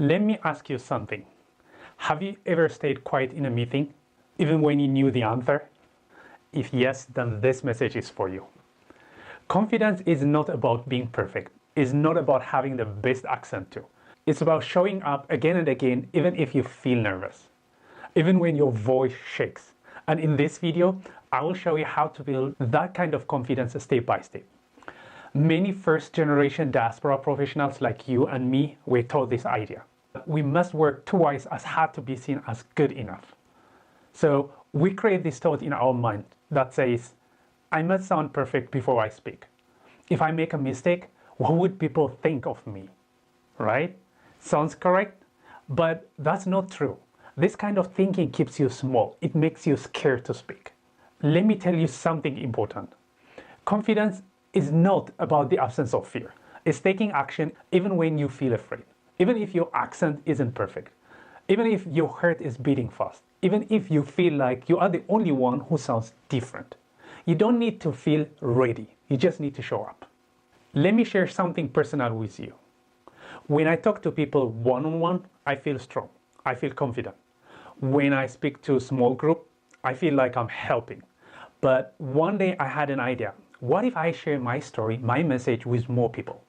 Let me ask you something. Have you ever stayed quiet in a meeting, even when you knew the answer? If yes, then this message is for you. Confidence is not about being perfect. It's not about having the best accent too. It's about showing up again and again, even if you feel nervous, even when your voice shakes. And in this video, I will show you how to build that kind of confidence step by step. Many first-generation diaspora professionals like you and me were taught this idea. We must work twice as hard to be seen as good enough. So we create this thought in our mind that says, I must sound perfect before I speak. If I make a mistake, what would people think of me? Right? Sounds correct? But that's not true. This kind of thinking keeps you small. It makes you scared to speak. Let me tell you something important. Confidence is not about the absence of fear. It's taking action even when you feel afraid. Even if your accent isn't perfect. Even if your heart is beating fast. Even if you feel like you are the only one who sounds different. You don't need to feel ready. You just need to show up. Let me share something personal with you. When I talk to people one-on-one, I feel strong. I feel confident. When I speak to a small group, I feel like I'm helping. But one day I had an idea. What if I share my story, my message with more people?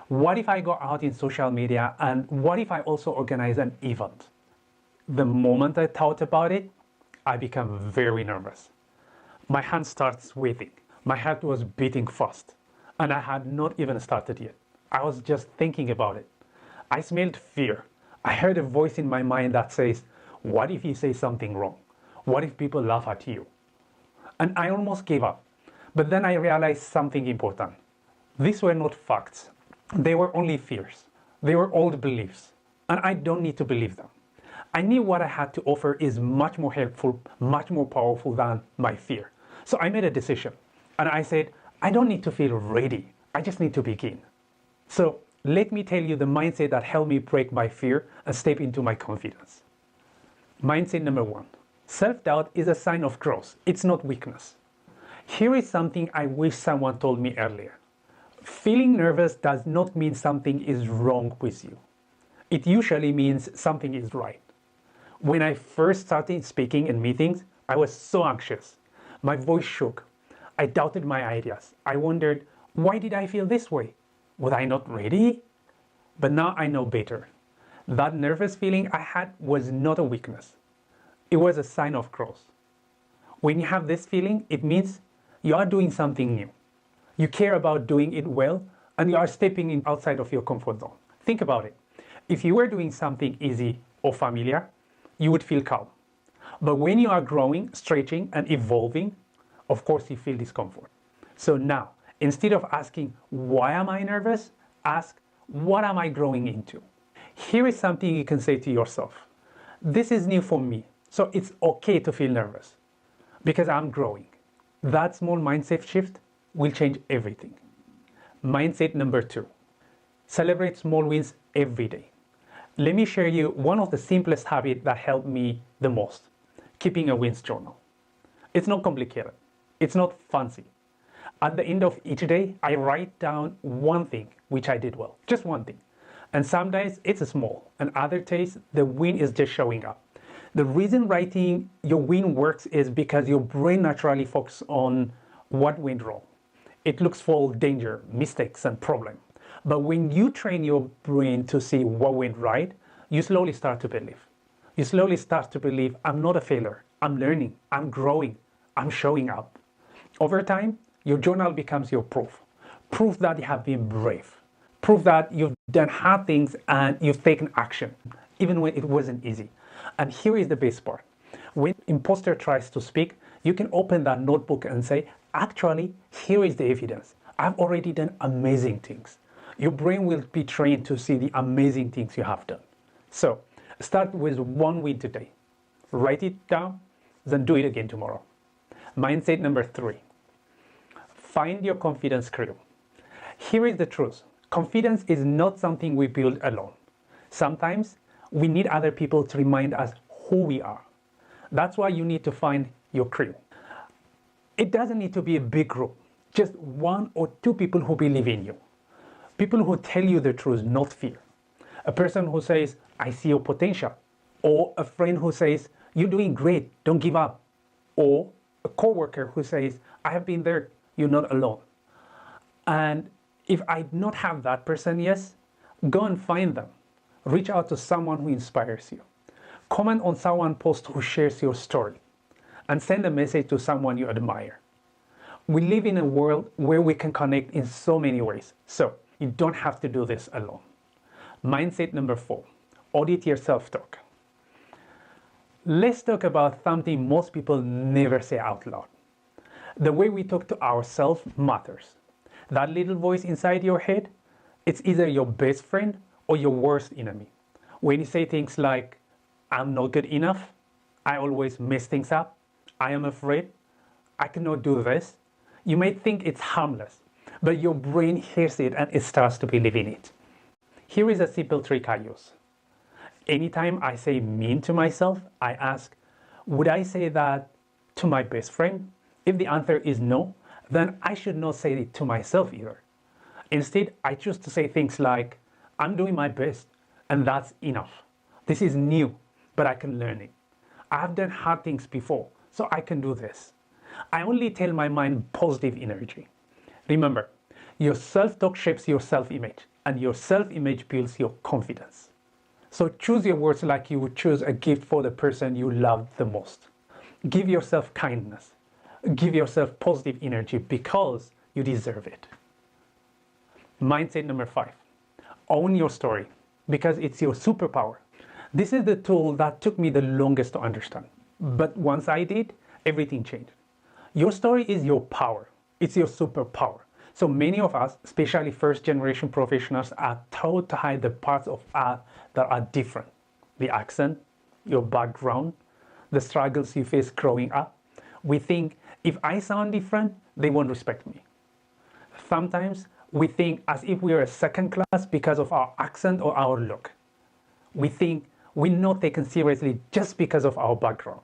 What if I go out in social media, and what if I also organize an event? The moment I thought about it, I became very nervous. My hand starts sweating. My heart was beating fast. And I had not even started yet. I was just thinking about it. I smelled fear. I heard a voice in my mind that says, what if you say something wrong? What if people laugh at you? And I almost gave up. But then I realized something important. These were not facts. They were only fears. They were old beliefs. And I don't need to believe them. I knew what I had to offer is much more helpful, much more powerful than my fear. So I made a decision. And I said, I don't need to feel ready. I just need to begin. So let me tell you the mindset that helped me break my fear and step into my confidence. Mindset number 1. Self-doubt is a sign of growth. It's not weakness. Here is something I wish someone told me earlier. Feeling nervous does not mean something is wrong with you. It usually means something is right. When I first started speaking in meetings, I was so anxious. My voice shook. I doubted my ideas. I wondered, why did I feel this way? Was I not ready? But now I know better. That nervous feeling I had was not a weakness. It was a sign of growth. When you have this feeling, it means you are doing something new. You care about doing it well, and you are stepping in outside of your comfort zone. Think about it. If you were doing something easy or familiar, you would feel calm. But when you are growing, stretching, and evolving, of course you feel discomfort. So now, instead of asking, why am I nervous? Ask, what am I growing into? Here is something you can say to yourself. This is new for me, so it's okay to feel nervous because I'm growing. That small mindset shift will change everything. Mindset number 2. Celebrate small wins every day. Let me share you one of the simplest habits that helped me the most. Keeping a wins journal. It's not complicated. It's not fancy. At the end of each day, I write down one thing which I did well. Just one thing. And some days it's small, and other days the win is just showing up. The reason writing your win works is because your brain naturally focuses on what went wrong. It looks for danger, mistakes, and problems. But when you train your brain to see what went right, you slowly start to believe. You slowly start to believe, I'm not a failure. I'm learning. I'm growing. I'm showing up. Over time, your journal becomes your proof. Proof that you have been brave. Proof that you've done hard things and you've taken action, even when it wasn't easy. And here is the best part. When imposter tries to speak, you can open that notebook and say, actually, here is the evidence. I've already done amazing things. Your brain will be trained to see the amazing things you have done. So, start with one win today. Write it down, then do it again tomorrow. Mindset number 3. Find your confidence crew. Here is the truth. Confidence is not something we build alone. Sometimes we need other people to remind us who we are. That's why you need to find your crew. It doesn't need to be a big group. Just 1 or 2 people who believe in you. People who tell you the truth, not fear. a person who says, I see your potential, or a friend who says, you're doing great, don't give up, or a coworker who says, I have been there, you're not alone. And if I do not have that person, yes, go and find them. Reach out to someone who inspires you. Comment on someone's post who shares your story, and send a message to someone you admire. We live in a world where we can connect in so many ways, so you don't have to do this alone. Mindset number 4, audit your self-talk. Let's talk about something most people never say out loud. The way we talk to ourselves matters. That little voice inside your head, it's either your best friend or your worst enemy. When you say things like, I'm not good enough, I always mess things up, I am afraid, I cannot do this, you may think it's harmless, but your brain hears it and it starts to believe in it. Here is a simple trick I use. Anytime I say mean to myself, I ask, would I say that to my best friend? If the answer is no, then I should not say it to myself either. Instead, I choose to say things like, I'm doing my best, and that's enough. This is new, but I can learn it. I have done hard things before, so I can do this. I only tell my mind positive energy. Remember, your self-talk shapes your self-image, and your self-image builds your confidence. So choose your words like you would choose a gift for the person you love the most. Give yourself kindness. Give yourself positive energy because you deserve it. Mindset number 5, own your story because it's your superpower. This is the tool that took me the longest to understand. But once I did, everything changed. Your story is your power. It's your superpower. So many of us, especially first-generation professionals, are taught to hide the parts of us that are different. The accent, your background, the struggles you face growing up. We think, if I sound different, they won't respect me. Sometimes we think as if we are a second class because of our accent or our look. We think we're not taken seriously just because of our background.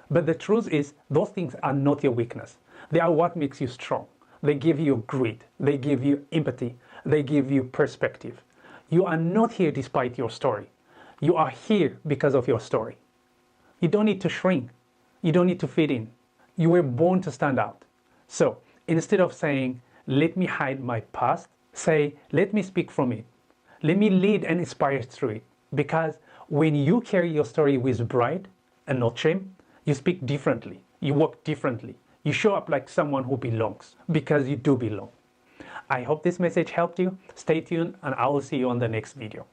But the truth is, those things are not your weakness. They are what makes you strong. They give you grit. They give you empathy. They give you perspective. You are not here despite your story. You are here because of your story. You don't need to shrink. You don't need to fit in. You were born to stand out. So instead of saying, let me hide my past, say, let me speak from it. Let me lead and inspire through it. Because when you carry your story with pride and not shame, you speak differently. You walk differently. You show up like someone who belongs because you do belong. I hope this message helped you. Stay tuned and I will see you on the next video.